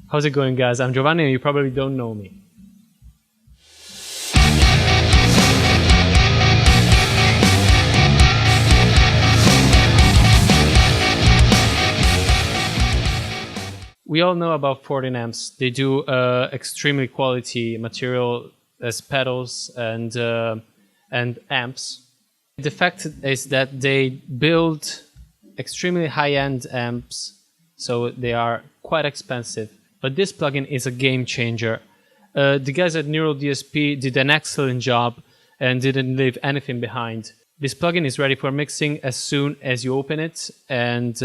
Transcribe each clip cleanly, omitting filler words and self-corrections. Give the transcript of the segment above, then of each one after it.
How's it going, guys? I'm Giovanni and you probably don't know me. We all know about Fortin amps. They do extremely quality material as pedals and amps. The fact is that they build extremely high-end amps, so they are quite expensive. But this plugin is a game changer. The guys at Neural DSP did an excellent job and didn't leave anything behind. This plugin is ready for mixing as soon as you open it, and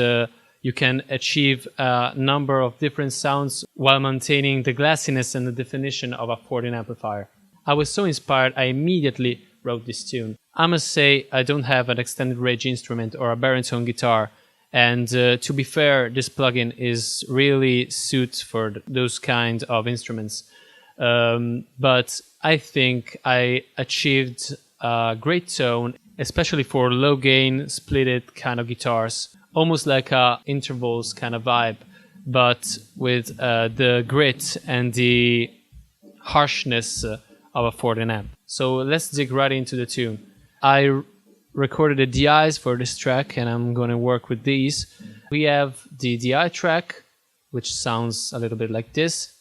you can achieve a number of different sounds while maintaining the glassiness and the definition of a Fortin amplifier. I was so inspired, I immediately wrote this tune. I must say, I don't have an extended range instrument or a baritone guitar, and to be fair, this plugin is really suited for those kind of instruments. But I think I achieved a great tone, especially for low gain, splitted kind of guitars, almost like a intervals kind of vibe, but with the grit and the harshness of a Fortin amp. So let's dig right into the tune. I recorded the DIs for this track and I'm going to work with these. We have the DI track, which sounds a little bit like this.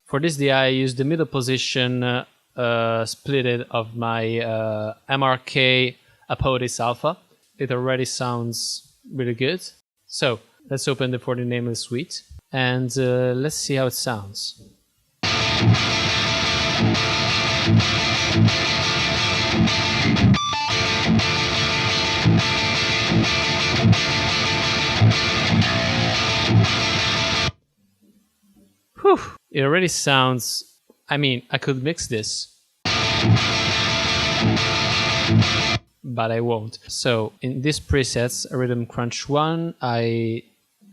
For this DI, I used the middle position splitted of my MRK Apodis Alpha. It already sounds really good. So let's open the Fortin Nameless suite and let's see how it sounds. Whew. It already sounds, I mean, I could mix this, but I won't. So in this presets, Rhythm Crunch 1, I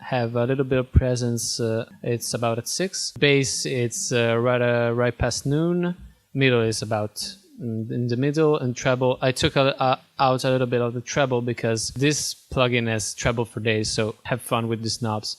have a little bit of presence, it's about at 6. Bass, it's right past noon. Middle is about in the middle, and treble, I took out a little bit of the treble because this plugin has treble for days, so have fun with these knobs.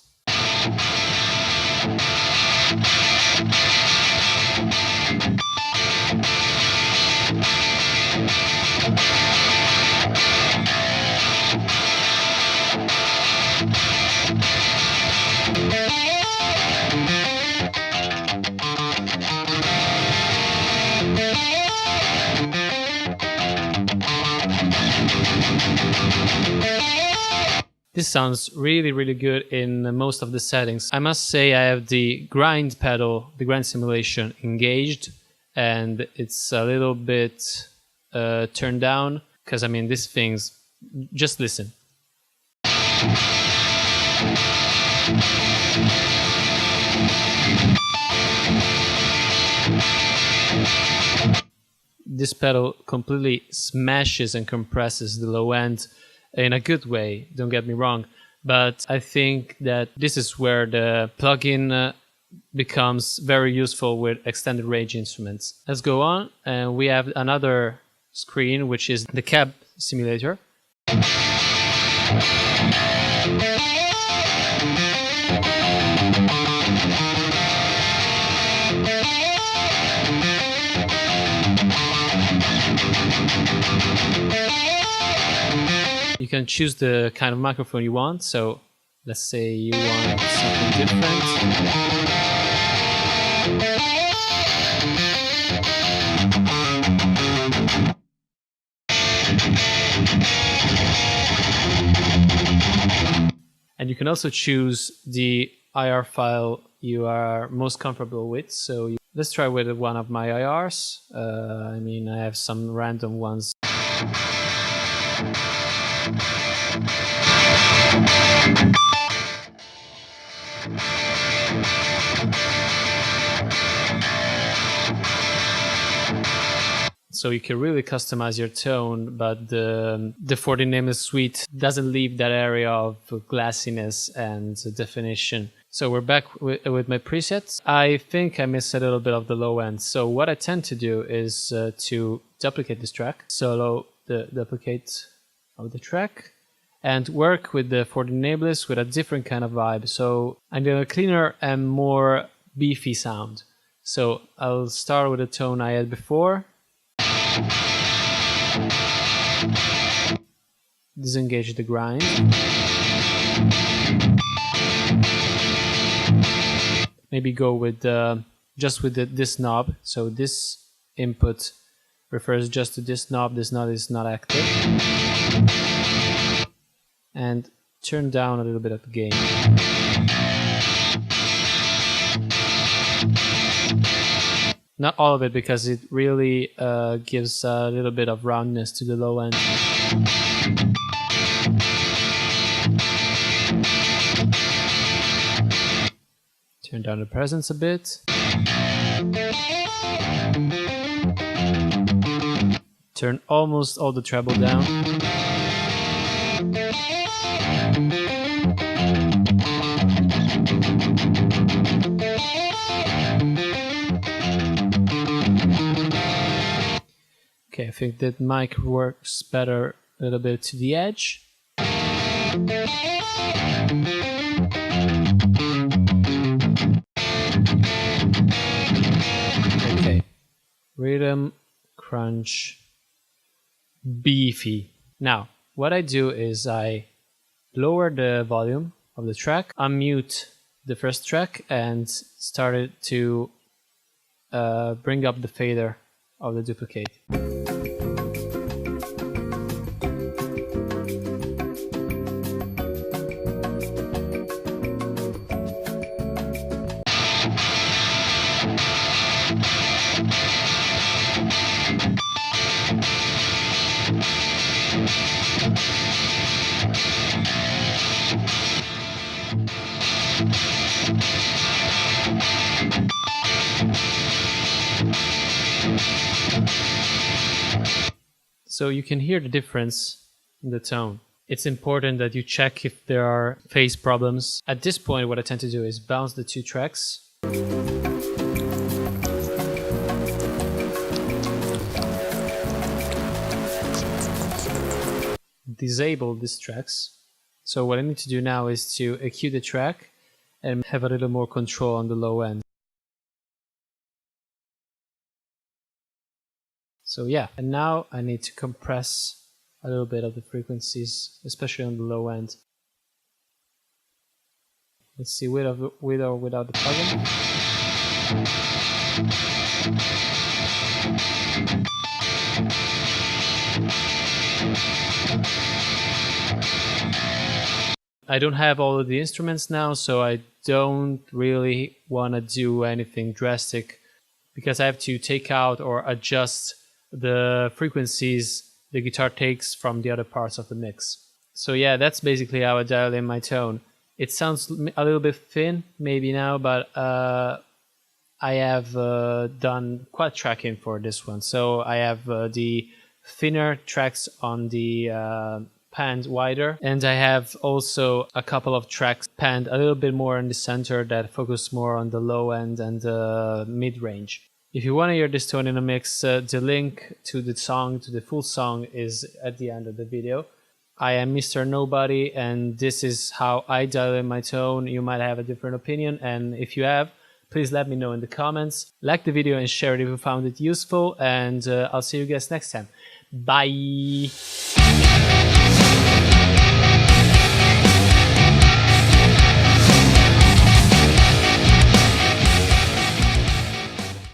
This sounds really good in most of the settings. I must say I have the grind pedal, the grind simulation engaged, and it's a little bit turned down, because I mean these things, just listen. This pedal completely smashes and compresses the low end in a good way, don't get me wrong, but I think that this is where the plugin becomes very useful with extended range instruments. Let's go on, and we have another screen, which is the cab simulator. You can choose the kind of microphone you want, so let's say you want something different. And you can also choose the IR file you are most comfortable with. So let's try with one of my IRs. I mean, I have some random ones. So you can really customize your tone, but the Fortin Nameless suite doesn't leave that area of glassiness and definition. So we're back with my presets. I think I missed a little bit of the low end. So what I tend to do is to duplicate this track, solo the duplicate of the track, and work with the Fortin Nameless with a different kind of vibe. So I'm doing a cleaner and more beefy sound. So I'll start with the tone I had before. Disengage the grind. Maybe go with just with this knob. So this input refers just to this knob. This knob is not active. And turn down a little bit of the gain. Not all of it, because it really gives a little bit of roundness to the low end. Turn down the presence a bit. Turn almost all the treble down. Okay, I think that mic works better a little bit to the edge. Okay, rhythm, crunch, beefy. Now, what I do is I lower the volume of the track, unmute the first track, and started to bring up the fader of the duplicate. So you can hear the difference in the tone. It's important that you check if there are phase problems. At this point, what I tend to do is bounce the two tracks. Disable these tracks. So what I need to do now is to EQ the track and have a little more control on the low end. So yeah, and now I need to compress a little bit of the frequencies, especially on the low end. Let's see, with or without the plugin. I don't have all of the instruments now, so I don't really want to do anything drastic, because I have to take out or adjust the frequencies the guitar takes from the other parts of the mix. So yeah, that's basically how I dial in my tone. It sounds a little bit thin maybe now, but I have done quad tracking for this one. So I have the thinner tracks on the panned wider, and I have also a couple of tracks panned a little bit more in the center that focus more on the low end and the mid-range. If you want to hear this tone in a mix, the link to the song, to the full song, is at the end of the video. I am Mr. Nobody, and this is how I dial in my tone. You might have a different opinion, and if you have, please let me know in the comments. Like the video and share it if you found it useful, and I'll see you guys next time. Bye!